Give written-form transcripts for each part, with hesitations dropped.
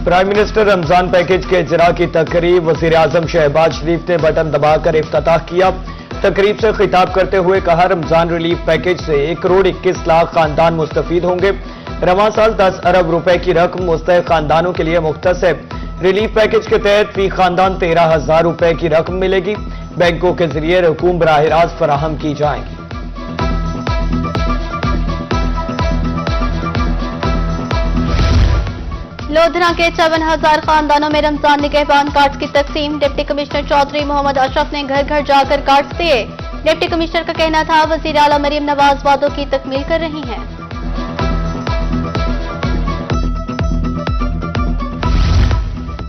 Prime minister Ramzan package के इजरा की तकरीब वजीर आजम शहबाज शरीफ ने बटन दबाकर इफ्तिताह किया। तकरीब से खिताब करते हुए कहा, रमजान रिलीफ पैकेज से 1 करोड़ 21 लाख खानदान मुस्तफीद होंगे। रवां साल 10 अरब रुपए की रकम मुस्तहिक खानदानों के लिए मुख्तस है। रिलीफ पैकेज के तहत फी खानदान 13,000 रुपए की रकम मिलेगी। बैंकों के जरिए रकूम बराह रास्त फराहम की जाएंगी। लोधरा के 54,000 खानदानों में रमजान निगहबान कार्ड्स की तकसीम। डिप्टी कमिश्नर चौधरी मोहम्मद अशरफ ने घर घर जाकर कार्ड्स दिए। डिप्टी कमिश्नर का कहना था, वजीर आला मरियम नवाज वादों की तकमील कर रही हैं।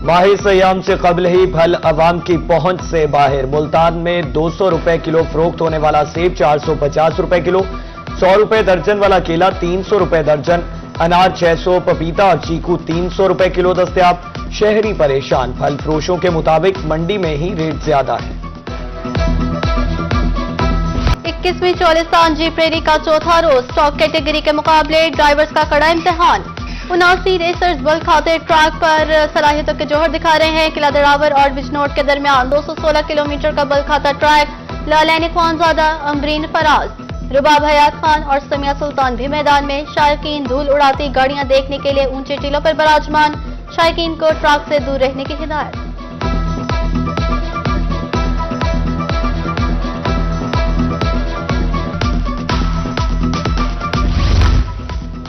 माही सयाम से कबल ही फल अवाम की पहुंच से बाहर। मुल्तान में 200 रुपए किलो फरोख्त होने वाला सेब 450 रुपए किलो, 100 रुपए दर्जन वाला केला 300 रुपए दर्जन, अनार 600, पपीता और चीकू 300 रुपए किलो दस्तयाब। शहरी परेशान। फल फरोशों के मुताबिक मंडी में ही रेट ज्यादा है। 21वीं चोलिस्तान जीप रैली का चौथा रोज। स्टॉक कैटेगरी के मुकाबले ड्राइवर्स का कड़ा इम्तिहान। 79 रेसर्स बल खाते ट्रैक पर सलाहियतों के जोहर दिखा रहे हैं। किला दरावर और बिजनौर के दरमियान 216 किलोमीटर का बल खाता ट्रैक। लालैन ख्वानजादा, अमरीन फराज, रुबाब हयात खान और समिया सुल्तान भी मैदान में। शायकीन धूल उड़ाती गाड़ियां देखने के लिए ऊंचे टीलों पर बराजमान। शायकीन को ट्रैक से दूर रहने की हिदायत।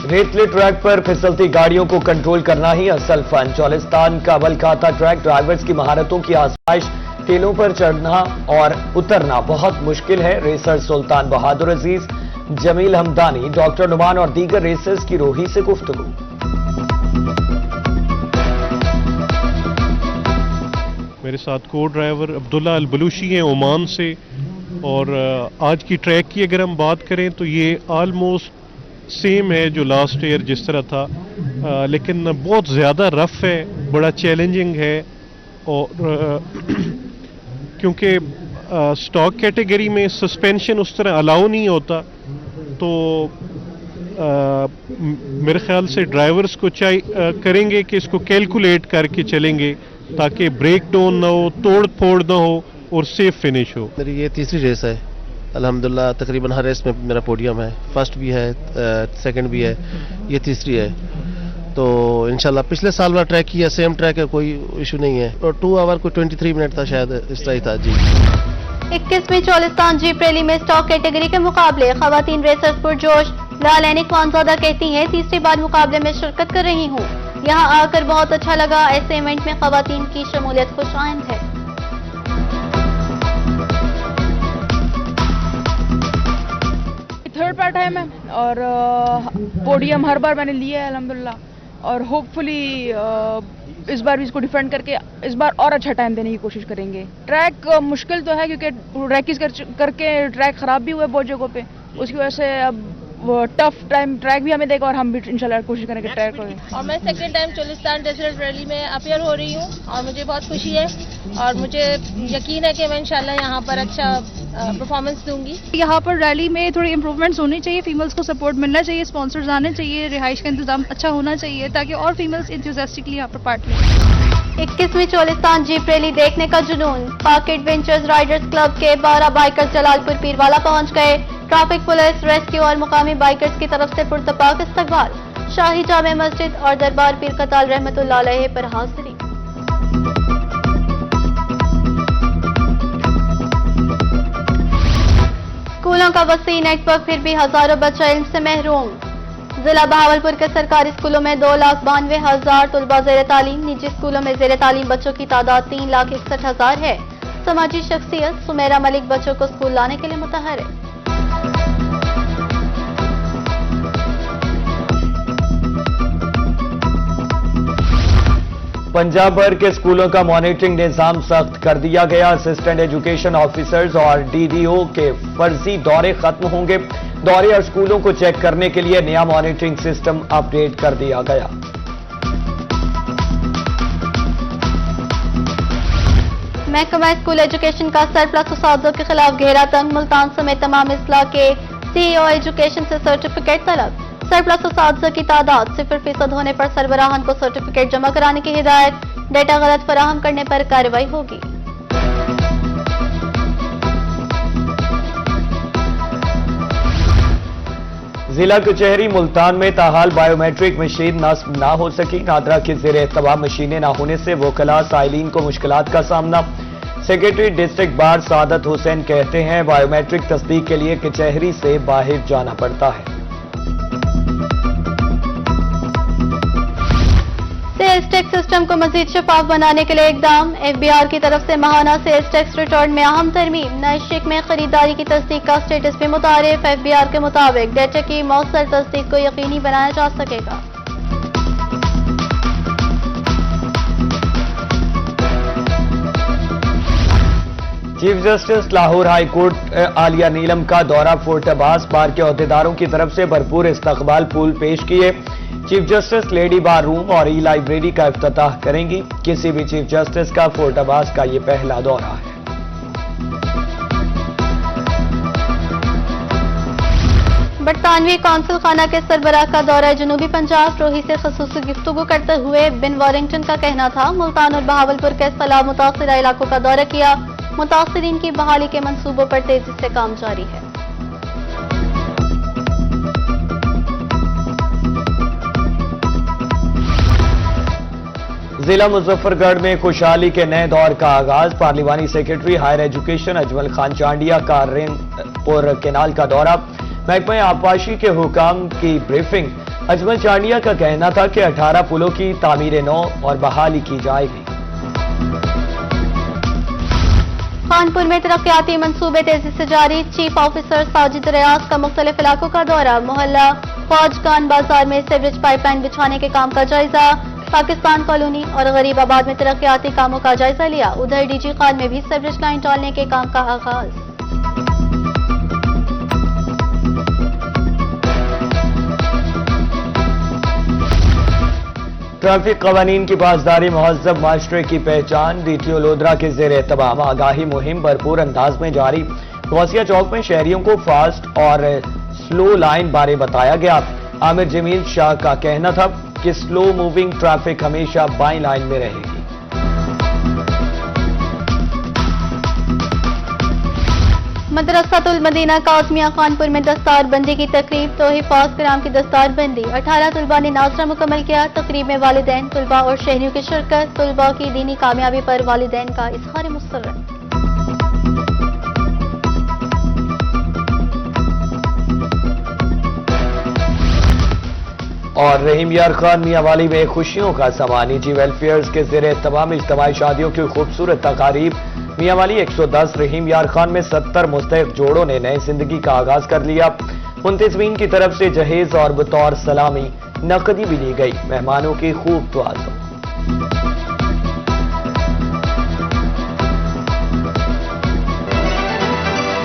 रेतले ट्रैक पर फिसलती गाड़ियों को कंट्रोल करना ही असल फन। चोलिस्तान का बल खाता ट्रैक ड्राइवर्स की महारतों की आजमाइश। टीलों पर चढ़ना और उतरना बहुत मुश्किल है। रेसर सुल्तान बहादुर अजीज, जमील हमदानी, डॉक्टर नुमान और दीगर रेसर्स की रोही से गुफ्तगू। मेरे साथ को ड्राइवर अब्दुल्ला अल बलूशी हैं ओमान से। और आज की ट्रैक की अगर हम बात करें तो ये ऑलमोस्ट सेम है जो लास्ट ईयर जिस तरह था, लेकिन बहुत ज़्यादा रफ है, बड़ा चैलेंजिंग है। और क्योंकि स्टॉक कैटेगरी में सस्पेंशन उस तरह अलाउ नहीं होता, तो मेरे ख्याल से ड्राइवर्स को करेंगे कि इसको कैलकुलेट करके चलेंगे ताकि ब्रेक डाउन ना हो, तोड़ फोड़ ना हो और सेफ फिनिश हो। मेरी ये तीसरी रेस है अल्हम्दुलिल्लाह। तकरीबन हर रेस में मेरा पोडियम है, फर्स्ट भी है, सेकंड भी है, ये तीसरी है। तो इंशाल्लाह पिछले साल वाला ट्रैक किया, सेम ट्रैक है, कोई इशू नहीं है। और 2 आवर को 23 मिनट था शायद, इस तरह ही था जी। 21वीं चोलिस्तान जीप रैली में स्टॉक कैटेगरी के मुकाबले खवातीन रेसर्स पुरजोश। लालैन ख्वानजादा कहती हैं, तीसरी बार मुकाबले में शिरकत कर रही हूँ, यहाँ आकर बहुत अच्छा लगा। ऐसे इवेंट में खवातीन की शमूलियत खुशाइंद है। थर्ड पार्ट है मैं, और पोडियम हर बार मैंने लिया है अल्हम्दुलिल्लाह। और होपफुली इस बार भी इसको डिफेंड करके इस बार और अच्छा टाइम देने की कोशिश करेंगे। ट्रैक मुश्किल तो है क्योंकि रैकिस करके ट्रैक खराब भी हुआ है बहुत जगहों पे, उसकी वजह से अब टफ टाइम ट्रैक भी हमें देगा और हम भी इंशाल्लाह कोशिश करेंगे ट्रैक करें। और मैं second time Cholistan desert rally में अपीयर हो रही हूँ और मुझे बहुत खुशी है और मुझे यकीन है कि मैं इंशाल्लाह यहाँ पर अच्छा परफॉर्मेंस दूंगी। यहाँ पर रैली में थोड़ी इम्प्रूवमेंट्स होनी चाहिए, फीमेल्स को सपोर्ट मिलना चाहिए, स्पॉन्सर्स आने चाहिए, रिहाइश का इंतजाम अच्छा होना चाहिए ताकि और फीमेल्स इंथुसियास्टिकली यहाँ पर पार्ट लें। 21वीं चोलिस्तान जीप रैली देखने का जुनून। पाक एडवेंचर्स राइडर्स क्लब के 12 बाइकर्स जलालपुर पीरवाला पहुंच गए। ट्रैफिक पुलिस, रेस्क्यू और मुकामी बाइकर्स की तरफ से पुरतपाक इस्तकबाल। शाही जामे मस्जिद और दरबार पीर कताल रहमतुल्लाह अलैह पर हाजिरी। स्कूलों का वसी नेटवर्क, फिर भी हजारों बच्चे इल्म से महरूम। जिला बहावलपुर के सरकारी स्कूलों में 2,92,000 तलबा ज़ेर तालीम। निजी स्कूलों में ज़ेर तालीम बच्चों की तादाद 3,61,000 है। समाजी शख्सियत सुमेरा मलिक बच्चों को स्कूल लाने के लिए मुतहरिक। पंजाब भर के स्कूलों का मॉनिटरिंग निजाम सख्त कर दिया गया। असिस्टेंट एजुकेशन ऑफिसर्स और डीडीओ के फर्जी दौरे खत्म होंगे। दौरे और स्कूलों को चेक करने के लिए नया मॉनिटरिंग सिस्टम अपडेट कर दिया गया। महकमा स्कूल एजुकेशन का सरप्लस उस्तादों के खिलाफ घेरा तंग। मुल्तान समेत तमाम इस्ला के सीईओ एजुकेशन से सर्टिफिकेट तलब। सरप्लस असातिज़ा की तादाद 0% होने पर सरबराहान को सर्टिफिकेट जमा कराने की हिदायत, डेटा गलत फराहम करने पर कार्रवाई होगी। जिला कचहरी मुल्तान में ताहाल बायोमेट्रिक मशीन नस्ब ना हो सकी। नादरा की जेर एहतमाम मशीनें ना होने से वकला साइलिन को मुश्किलात का सामना। सेक्रेटरी डिस्ट्रिक्ट बार सादत हुसैन कहते हैं बायोमेट्रिक तस्दीक के लिए कचहरी से बाहर जाना पड़ता है। सेल्स टैक्स सिस्टम को मजीद शफाफ बनाने के लिए इकदाम। एफबीआर की तरफ से माहाना सेल्स टैक्स रिटर्न में अहम तरमीम। नए शिक में खरीदारी की तस्दीक का स्टेटस भी मुतारिफ। एफबीआर के मुताबिक डेटा की मौसर तस्दीक को यकीनी बनाया जा सकेगा। Chief justice Lahore high court आलिया नीलम का दौरा फोर्ट अब्बास बार के अहदेदारों की तरफ से भरपूर इस्तकबाल फूल पेश किए। चीफ जस्टिस लेडी बार रूम और ई लाइब्रेरी का इफ्तिताह करेंगी। किसी भी चीफ जस्टिस का फोर्ट अब्बास का ये पहला दौरा है। बरतानवी कौंसिल खाना के सरबराह का दौरा जनूबी पंजाब। रोही से खसूसी गुफ्तगू करते हुए बिन वारिंगटन का कहना था मुल्तान और बहावलपुर के सैलाब मुतासिरा इलाकों का दौरा किया। मुतासिरीन की बहाली के मंसूबों पर तेजी से काम जारी है। जिला मुजफ्फरगढ़ में खुशहाली के नए दौर का आगाज। पार्लिमानी secretary higher education Ajmal Khan Chandia का रिंग और केनाल का दौरा। महकमा आबपाशी के हुकाम की ब्रीफिंग। अजमल चांडिया का कहना था कि 18 पुलों की तामीर नौ और बहाली की जाएगी। कानपुर में तरक्याती मंसूबे तेजी से जारी। चीफ ऑफिसर साजिद रियाज का मुख्तलिफ इलाकों का दौरा। मोहल्ला फौजगान बाजार में सीवरेज पाइपलाइन बिछाने के काम का जायजा। पाकिस्तान कॉलोनी और गरीबाबाद में तरक्याती कामों का जायजा लिया। उधर डीजी खान में भी सीवरेज लाइन डालने के काम का आगाज। ट्रैफिक कवानीन की पासदारी महज़्ज़ब माशरे की पहचान। डीटीओ लोधरा के जेर एहतमाम आगाही मुहिम भरपूर अंदाज में जारी। गौसिया चौक में शहरियों को फास्ट और स्लो लाइन बारे बताया गया। आमिर जमील शाह का कहना था कि स्लो मूविंग ट्रैफिक हमेशा बाईं लाइन में रहेगी। मदरसातुल मदीना काज़मिया कानपुर में दस्तार बंदी की तकरीब। तो हिफाज कराम की दस्तार बंदी। 18 तुलबा ने नाजरा मुकम्मल किया। तकरीब में वालिदैन, तुलबा और शहरियों की शिरकत। तुलबा की दीनी कामयाबी पर वालिदैन का इज़हार मुसर्रत। और रहीम यार खान मियांवाली में खुशियों का समा। निजी वेलफेयर्स के जेर तमाम इज्तिमाई शादियों की खूबसूरत तकारीब। मियांवाली 110 रहीम यार खान में 70 मुस्तहिक जोड़ों ने नई जिंदगी का आगाज कर लिया। मुंतजमीन की तरफ से जहेज और बतौर सलामी नकदी भी ली गई। मेहमानों की खूब तवाज़ुन।